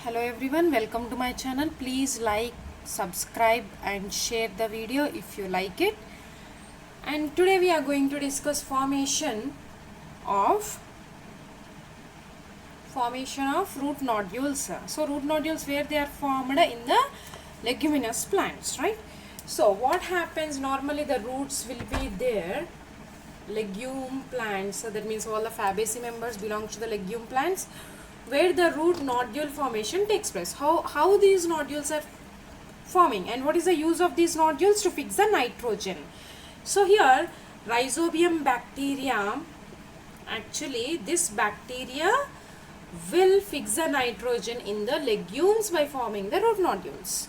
Hello everyone, welcome to my channel. Please like, subscribe and share the video if you like it. And today we are going to discuss formation of root nodules. So root nodules, where they are formed in the leguminous plants, right? So what happens, normally the roots will be there, legume plants, so that means all the Fabaceae members belong to the legume plants, where the root nodule formation takes place. How these nodules are forming and what is the use of these nodules? To fix the nitrogen. So here Rhizobium bacteria, actually this bacteria will fix the nitrogen in the legumes by forming the root nodules.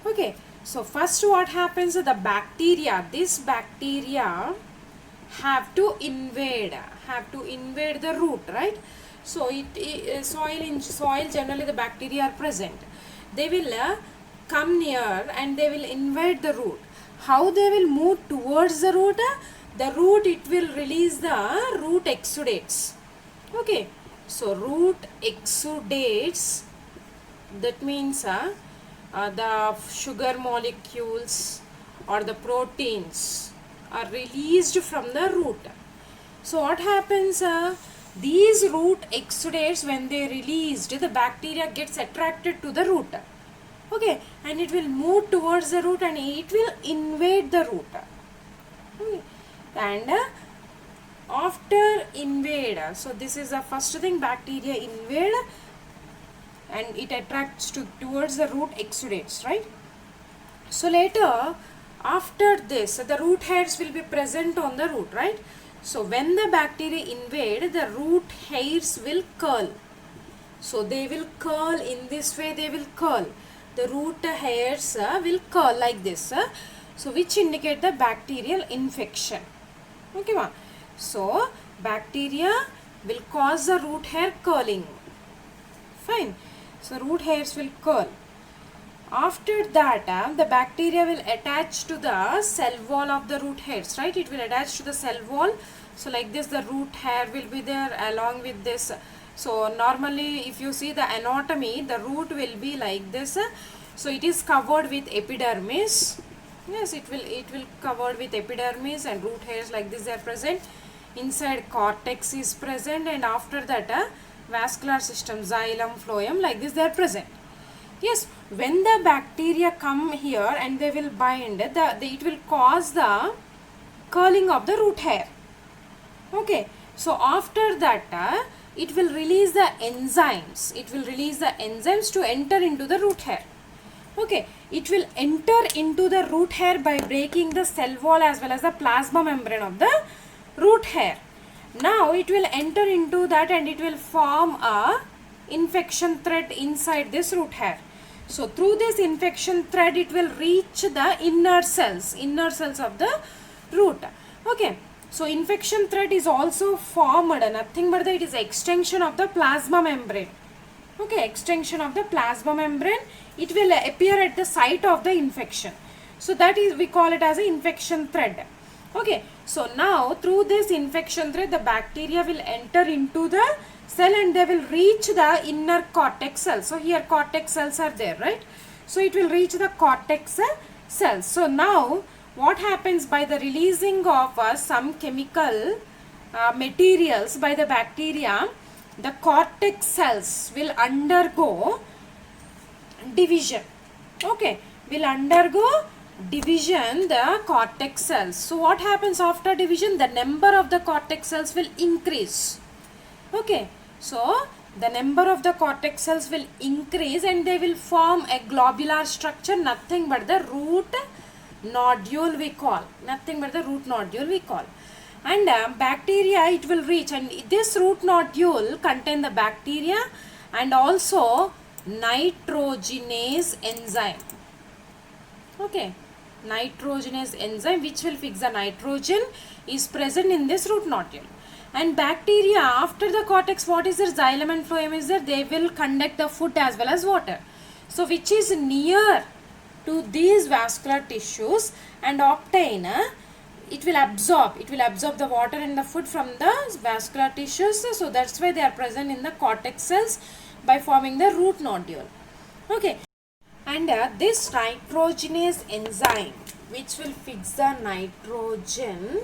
Okay, so first what happens, the bacteria, this bacteria have to invade the root, right? So soil generally the bacteria are present. They will come near and they will invade the root. How they will move towards the root? The root, it will release the root exudates. Okay, so root exudates, that means the sugar molecules or the proteins are released from the root. So what happens, these root exudates, when they released, the bacteria gets attracted to the root, okay, and it will move towards the root and it will invade the root. Okay. And after invade, so this is the first thing, bacteria invade and it attracts towards the root exudates, right? So later, after this, the root hairs will be present on the root, right? So when the bacteria invade, the root hairs will curl. So they will curl in this way, they will curl. The root hairs will curl like this. So which indicate the bacterial infection. Okay, ma? So bacteria will cause the root hair curling. Fine. So root hairs will curl. After that, the bacteria will attach to the cell wall of the root hairs, right? It will attach to the cell wall. So like this, the root hair will be there along with this. So normally, if you see the anatomy, the root will be like this. So it is covered with epidermis. Yes, it will covered with epidermis and root hairs like this are present. Inside cortex is present, and after that, vascular system, xylem, phloem, like this they are present. Yes, when the bacteria come here and they will bind, it will cause the curling of the root hair. Okay, so after that, it will release the enzymes. It will release the enzymes to enter into the root hair. Okay, it will enter into the root hair by breaking the cell wall as well as the plasma membrane of the root hair. Now it will enter into that and it will form a infection thread inside this root hair. So through this infection thread, it will reach the inner cells of the root. Okay, so infection thread is also formed, nothing but that it is extension of the plasma membrane. Okay, extension of the plasma membrane, it will appear at the site of the infection. So that is, we call it as an infection thread. Okay, so now through this infection thread, the bacteria will enter into the cell and they will reach the inner cortex cells. So here cortex cells are there, right? So it will reach the cortex cells. So now what happens, by the releasing of some chemical materials by the bacteria, the cortex cells will undergo division. Okay, will undergo division, the cortex cells. So what happens after division? The number of the cortex cells will increase. Okay, so the number of the cortex cells will increase and they will form a globular structure, nothing but the root nodule we call. Nothing but the root nodule we call. And bacteria, it will reach, and this root nodule contain the bacteria and also nitrogenase enzyme. Okay, nitrogenase enzyme which will fix the nitrogen is present in this root nodule. And bacteria, after the cortex, what is their xylem and phloem is there, they will conduct the food as well as water. So which is near to these vascular tissues and obtain, it will absorb the water and the food from the vascular tissues. So that's why they are present in the cortex cells by forming the root nodule. Okay, and this nitrogenase enzyme which will fix the nitrogen,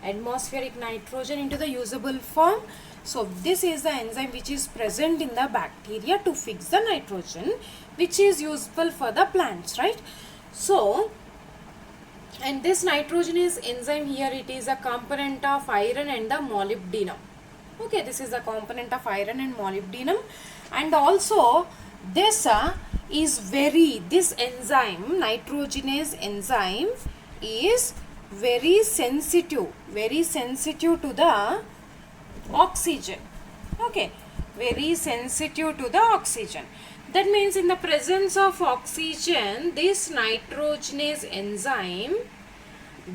atmospheric nitrogen, into the usable form. So this is the enzyme which is present in the bacteria to fix the nitrogen which is useful for the plants, right? So, and this nitrogenase enzyme here, it is a component of iron and the molybdenum. Okay, this is a component of iron and molybdenum. And also this this enzyme, nitrogenase enzyme, is very sensitive to the oxygen. Okay, very sensitive to the oxygen. That means in the presence of oxygen, this nitrogenase enzyme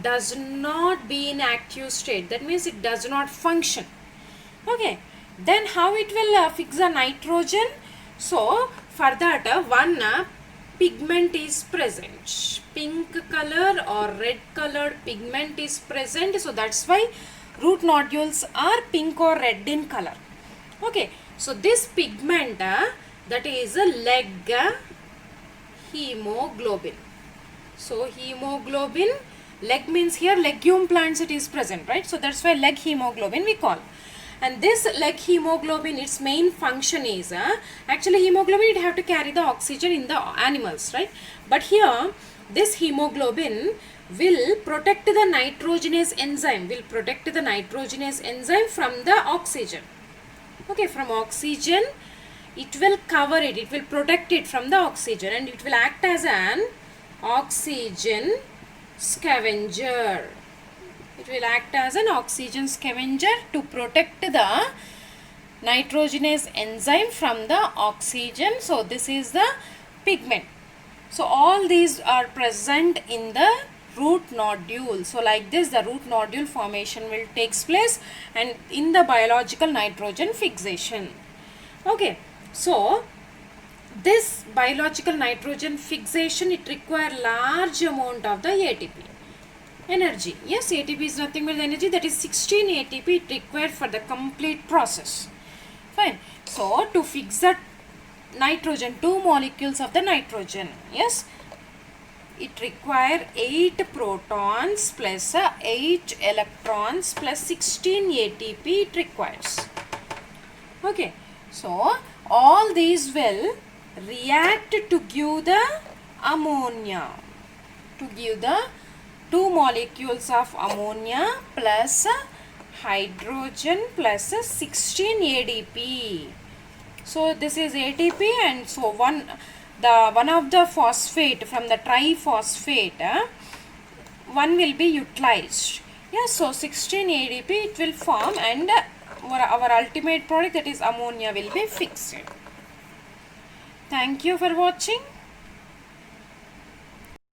does not be in active state. That means it does not function. Okay, then how it will fix the nitrogen? So for that one pigment is present, pink color or red colored pigment is present. So that's why root nodules are pink or red in color. Okay, so this pigment that is a leg hemoglobin. So hemoglobin, leg means here legume plants it is present, right? So that's why leg hemoglobin we call. And this leg hemoglobin, its main function is actually hemoglobin, it have to carry the oxygen in the animals, right? But here this hemoglobin will protect the nitrogenase enzyme, from the oxygen. Okay, from oxygen it will cover it, it will protect it from the oxygen, and it will act as an oxygen scavenger. It will act as an oxygen scavenger to protect the nitrogenase enzyme from the oxygen. So this is the pigment. So all these are present in the root nodule. So like this the root nodule formation will takes place, and in the biological nitrogen fixation. Okay, so this biological nitrogen fixation, it require large amount of the ATP energy. Yes, ATP is nothing but the energy, that is 16 ATP it required for the complete process. Fine. So to fix the nitrogen, 2 molecules of the nitrogen, yes, it require 8 protons plus 8 electrons plus 16 ATP it requires. Okay, so all these will react to give the ammonia, to give the 2 molecules of ammonia plus hydrogen plus 16 ADP. So this is ATP, and so one of the phosphate from the triphosphate, one will be utilized. Yeah, so 16 ADP it will form, and our ultimate product, that is ammonia, will be fixed. Thank you for watching.